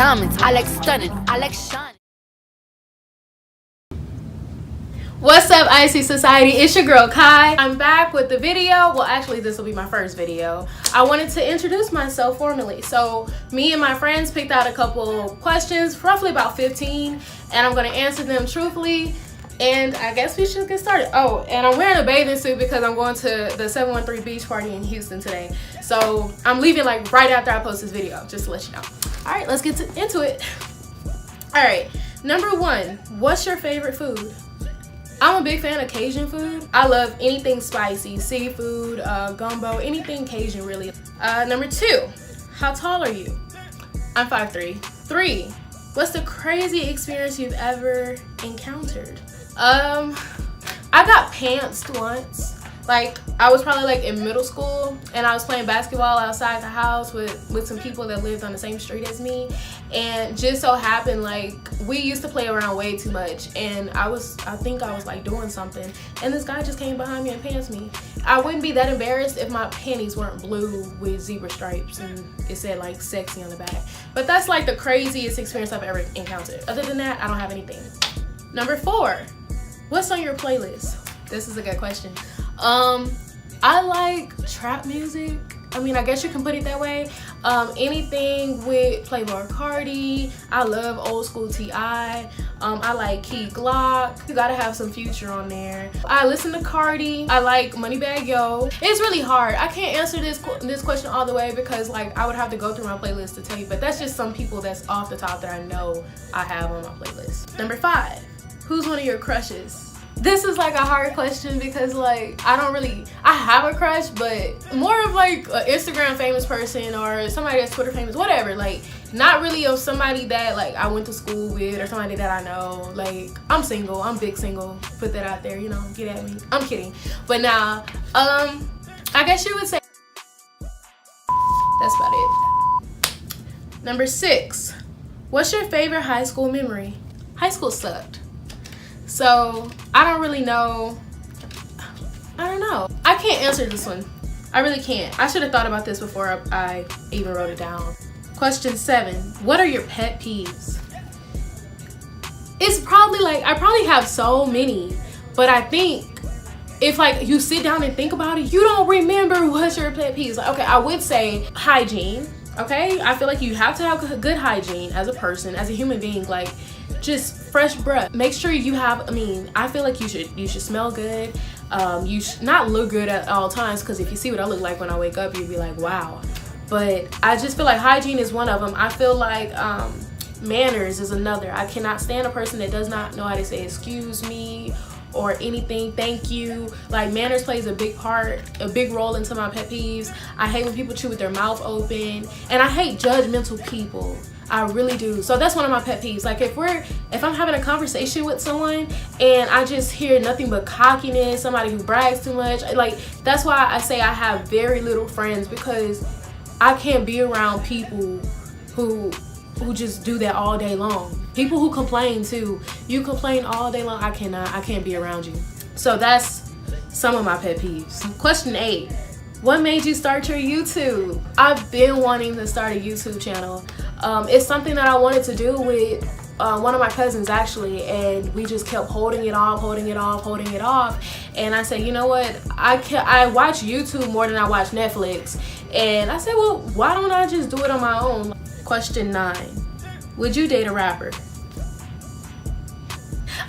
diamonds. I like stunning. I like shining. What's up, Icy Society? It's your girl Kai. I'm back with the video. Well, actually, this will be my first video. I wanted to introduce myself formally. So me and my friends picked out a couple questions, roughly about 15, and I'm going to answer them truthfully. And I guess we should get started. Oh, and I'm wearing a bathing suit because I'm going to the 713 beach party in Houston today. So I'm leaving like right after I post this video, just to let you know. All right, let's get into it. All right, number one, what's your favorite food? I'm a big fan of Cajun food. I love anything spicy, seafood, gumbo, anything Cajun really. Number two, how tall are you? I'm 5'3". 3, what's the crazy experience you've ever encountered? I got pantsed once. Like, I was probably like in middle school and I was playing basketball outside the house with some people that lived on the same street as me, and just so happened like we used to play around way too much, and I think I was like doing something and this guy just came behind me and pantsed me. I wouldn't be that embarrassed if my panties weren't blue with zebra stripes and it said like sexy on the back, but that's like the craziest experience I've ever encountered. Other than that, I don't have anything. Number 4, what's on your playlist? This is a good question. I like trap music. I mean, I guess you can put it that way. Anything with Playboi Carti. I love old school T.I. I like Key Glock. You gotta have some Future on there. I listen to Cardi. I like Moneybagg Yo. It's really hard. I can't answer this question all the way because like I would have to go through my playlist to tell you, but that's just some people that's off the top that I know I have on my playlist. Number 5, who's one of your crushes? This is like a hard question because like I have a crush, but more of like an Instagram famous person or somebody that's Twitter famous, whatever. Like not really of somebody that like I went to school with or somebody that I know. Like I'm single, I'm big single. Put that out there, you know, get at me. I'm kidding. But now, I guess you would say that's about it. Number 6, what's your favorite high school memory? High school sucked. So I don't really know. I don't know. I can't answer this one. I really can't. I should have thought about this before I even wrote it down. Question 7, what are your pet peeves? It's probably like, I probably have so many, but I think if like you sit down and think about it, you don't remember what's your pet peeves. Like, okay, I would say hygiene. Okay, I feel like you have to have good hygiene as a person, as a human being. Like just fresh breath. Make sure you have, I feel like you should smell good. You should not look good at all times, because if you see what I look like when I wake up, you'd be like, wow. But I just feel like hygiene is one of them. I feel like manners is another. I cannot stand a person that does not know how to say excuse me or anything, thank you. Like manners plays a big role into my pet peeves. I hate when people chew with their mouth open, and I hate judgmental people. I really do. So that's one of my pet peeves. Like if I'm having a conversation with someone and I just hear nothing but cockiness, somebody who brags too much, like that's why I say I have very little friends, because I can't be around people who just do that all day long. People who complain too. You complain all day long. I can't be around you. So that's some of my pet peeves. Question 8, what made you start your YouTube? I've been wanting to start a YouTube channel. It's something that I wanted to do with one of my cousins actually, and we just kept holding it off. And I said, you know what? I watch YouTube more than I watch Netflix. And I said, well, why don't I just do it on my own? Question 9, would you date a rapper?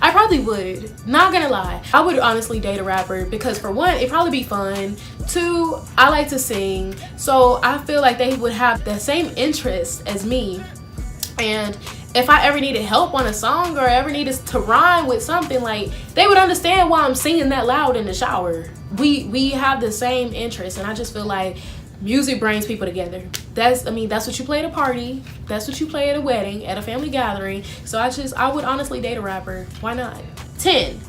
I probably would, not gonna lie. I would honestly date a rapper because for one, it'd probably be fun. 2, I like to sing, so I feel like they would have the same interests as me. And if I ever needed help on a song or ever needed to rhyme with something, like they would understand why I'm singing that loud in the shower. We have the same interests, and I just feel like music brings people together. That's what you play at a party. That's what you play at a wedding, at a family gathering. So I would honestly date a rapper. Why not? 10,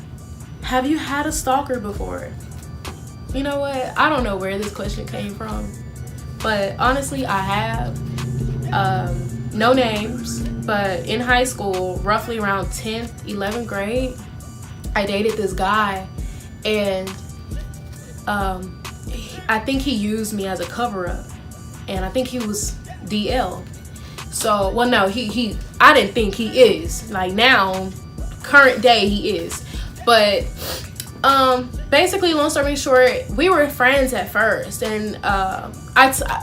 have you had a stalker before? You know what? I don't know where this question came from, but honestly, I have. No names, but in high school, roughly around 10th, 11th grade, I dated this guy, and I think he used me as a cover-up, and I think he was DL. So, well, no, I didn't think he is. Like now, current day, he is. But basically, long story short, we were friends at first, and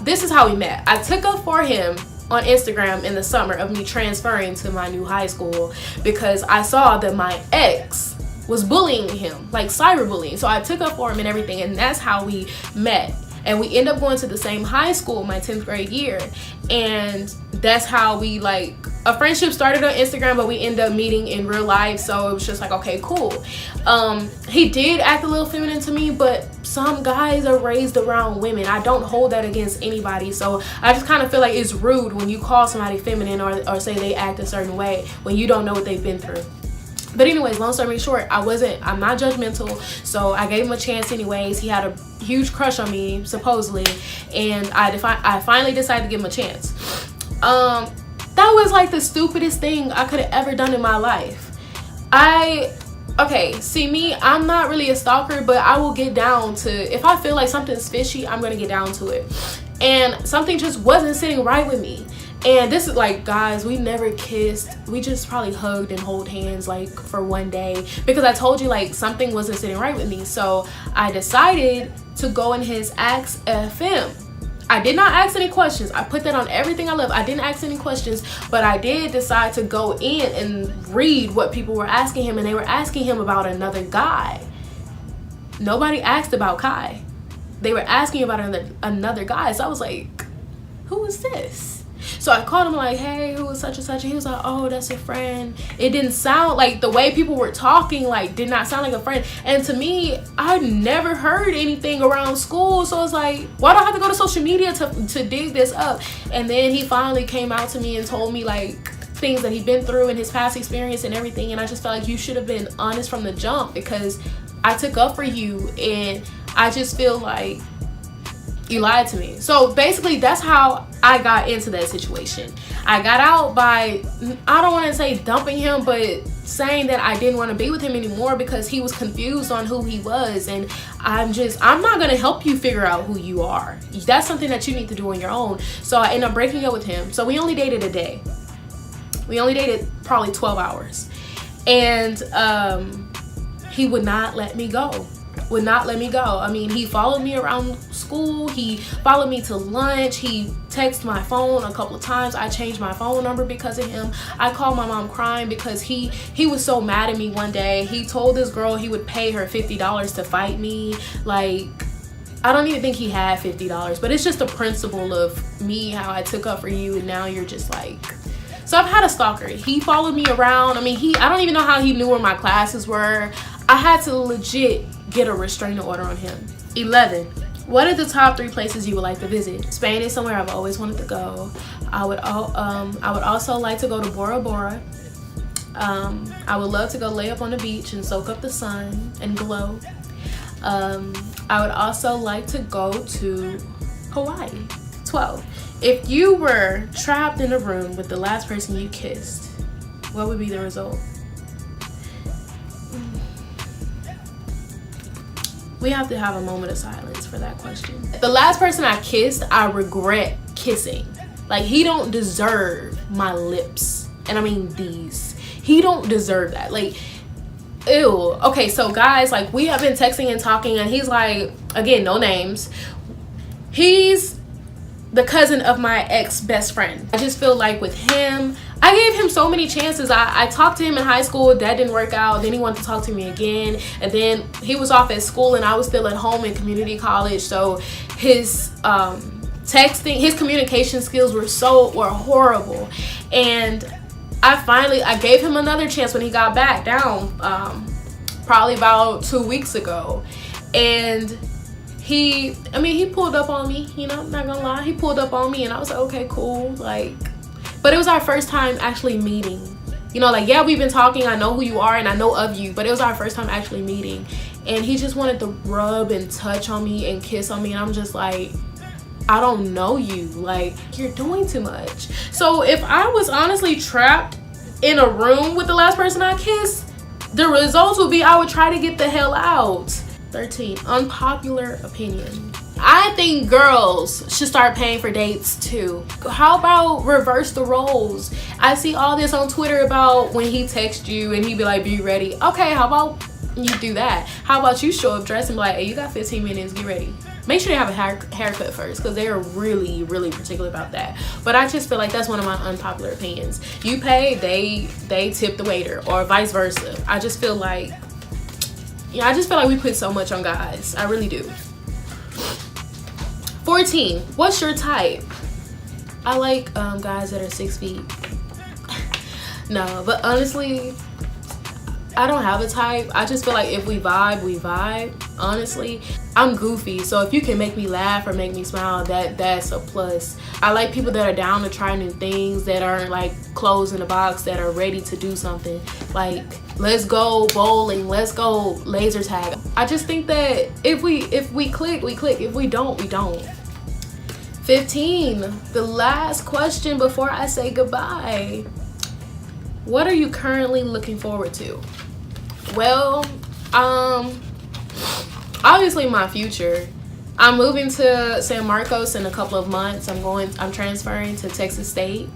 this is how we met. I took up for him on Instagram in the summer of me transferring to my new high school because I saw that my ex was bullying him, like cyberbullying. So I took up for him and everything, and that's how we met. And we end up going to the same high school my 10th grade year, and that's how we, like, a friendship started on Instagram, but we end up meeting in real life. So it was just like, okay, cool. He did act a little feminine to me, but some guys are raised around women. I don't hold that against anybody. So I just kind of feel like it's rude when you call somebody feminine or say they act a certain way when you don't know what they've been through. But anyways, long story short, I'm not judgmental, so I gave him a chance anyways. He had a huge crush on me, supposedly, and I finally decided to give him a chance. That was like the stupidest thing I could have ever done in my life. Okay, see me, I'm not really a stalker, but I will get down to, if I feel like something's fishy, I'm gonna get down to it. And something just wasn't sitting right with me. And this is like, guys, we never kissed. We just probably hugged and hold hands like for one day because I told you like something wasn't sitting right with me. So I decided to go in his Ask FM. I did not ask any questions. I put that on everything I love. I didn't ask any questions, but I did decide to go in and read what people were asking him, and they were asking him about another guy. Nobody asked about Kai. They were asking about another guy. So I was like, who is this? So I called him like, hey, who is such and such? And he was like, oh, that's a friend. It didn't sound like the way people were talking, like, did not sound like a friend. And to me, I never heard anything around school. So it's like, why do I have to go to social media to dig this up? And then he finally came out to me and told me like things that he'd been through in his past experience and everything. And I just felt like you should have been honest from the jump because I took up for you, and I just feel like you lied to me. So basically that's how I got into that situation. I got out by, I don't want to say dumping him, but saying that I didn't want to be with him anymore because he was confused on who he was. And I'm not going to help you figure out who you are. That's something that you need to do on your own. So I ended up breaking up with him. So we only dated a day. We only dated probably 12 hours. And he would not let me go. Would not let me go. I mean, he followed me around school. He followed me to lunch. He texted my phone a couple of times. I changed my phone number because of him. I called my mom crying because he was so mad at me one day. He told this girl he would pay her $50 to fight me. Like, I don't even think he had $50, but it's just the principle of me, how I took up for you, and now you're just like... So I've had a stalker. He followed me around. I mean, I don't even know how he knew where my classes were. I had to legit get a restraining order on him. 11. What are the top 3 places you would like to visit? Spain is somewhere I've always wanted to go. I would also like to go to Bora Bora. I would love to go lay up on the beach and soak up the sun and glow. I would also like to go to Hawaii. 12. If you were trapped in a room with the last person you kissed, what would be the result? We have to have a moment of silence for that question. The last person I kissed, I regret kissing. Like, he don't deserve my lips. And I mean these. He don't deserve that. Like, ew. Okay, so guys, like, we have been texting and talking, and he's like, again, no names. He's the cousin of my ex-best friend. I just feel like with him, I gave him so many chances. I talked to him in high school. That didn't work out. Then he wanted to talk to me again. And then he was off at school and I was still at home in community college. So his texting, his communication skills were horrible. And I gave him another chance when he got back down, probably about 2 weeks ago. And he pulled up on me, you know, I'm not gonna lie. He pulled up on me and I was like, okay, cool. Like, but it was our first time actually meeting. You know, like, yeah, we've been talking. I know who you are and I know of you, but it was our first time actually meeting. And he just wanted to rub and touch on me and kiss on me. And I'm just like, I don't know you. Like, you're doing too much. So if I was honestly trapped in a room with the last person I kissed, the results would be I would try to get the hell out. 13. Unpopular opinion. I think girls should start paying for dates too. How about reverse the roles? I see all this on Twitter about when he texts you and he be like, be ready. Okay, how about you do that? How about you show up dressed and be like, hey, you got 15 minutes, get ready. Make sure you have a haircut first, because they're really, really particular about that. But I just feel like that's one of my unpopular opinions. You pay, they tip the waiter, or vice versa. I just feel like, yeah, I just feel like we put so much on guys. I really do. 14, what's your type? I like guys that are 6 feet. No, but honestly, I don't have a type. I just feel like if we vibe, we vibe. Honestly, I'm goofy, so if you can make me laugh or make me smile, that's a plus. I like people that are down to try new things, that aren't like closed in a box, that are ready to do something. Like, let's go bowling, let's go laser tag. I just think that if we click, we click. If we don't, we don't. 15, the last question before I say goodbye. What are you currently looking forward to? Well, obviously my future. I'm moving to San Marcos in a couple of months. I'm transferring to Texas State.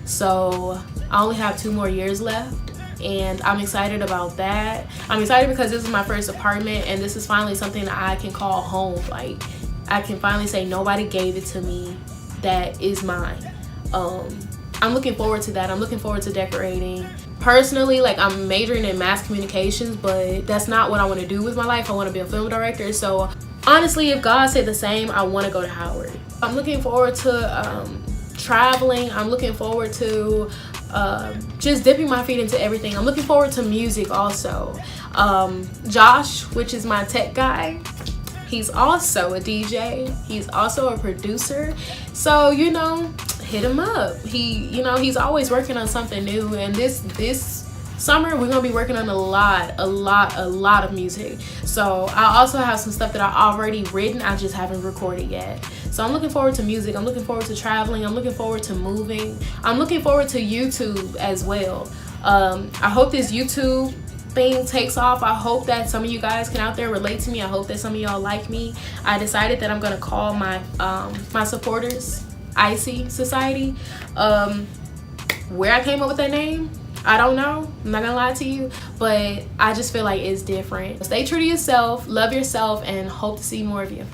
So I only have 2 more years left, and I'm excited about that. I'm excited because this is my first apartment, and this is finally something that I can call home. Like, I can finally say nobody gave it to me, that is mine. I'm looking forward to that. I'm looking forward to decorating. Personally, like, I'm majoring in mass communications, but that's not what I want to do with my life. I want to be a film director. So honestly, if God said the same, I want to go to Howard. I'm looking forward to traveling. I'm looking forward to just dipping my feet into everything. I'm looking forward to music also. Josh, which is my tech guy, he's also a DJ. He's also a producer. So, you know, hit him up. He's always working on something new, and this summer we're gonna be working on a lot of music. So I also have some stuff that I already written, I just haven't recorded yet. So I'm looking forward to music. I'm looking forward to traveling. I'm looking forward to moving. I'm looking forward to YouTube as well. I hope this YouTube thing takes off. I hope that some of you guys can out there relate to me. I hope that some of y'all like me. I decided that I'm gonna call my my supporters Icy Society. Where I came up with that name, I don't know. I'm not gonna lie to you, but I just feel like it's different. Stay true to yourself, love yourself, and hope to see more of you.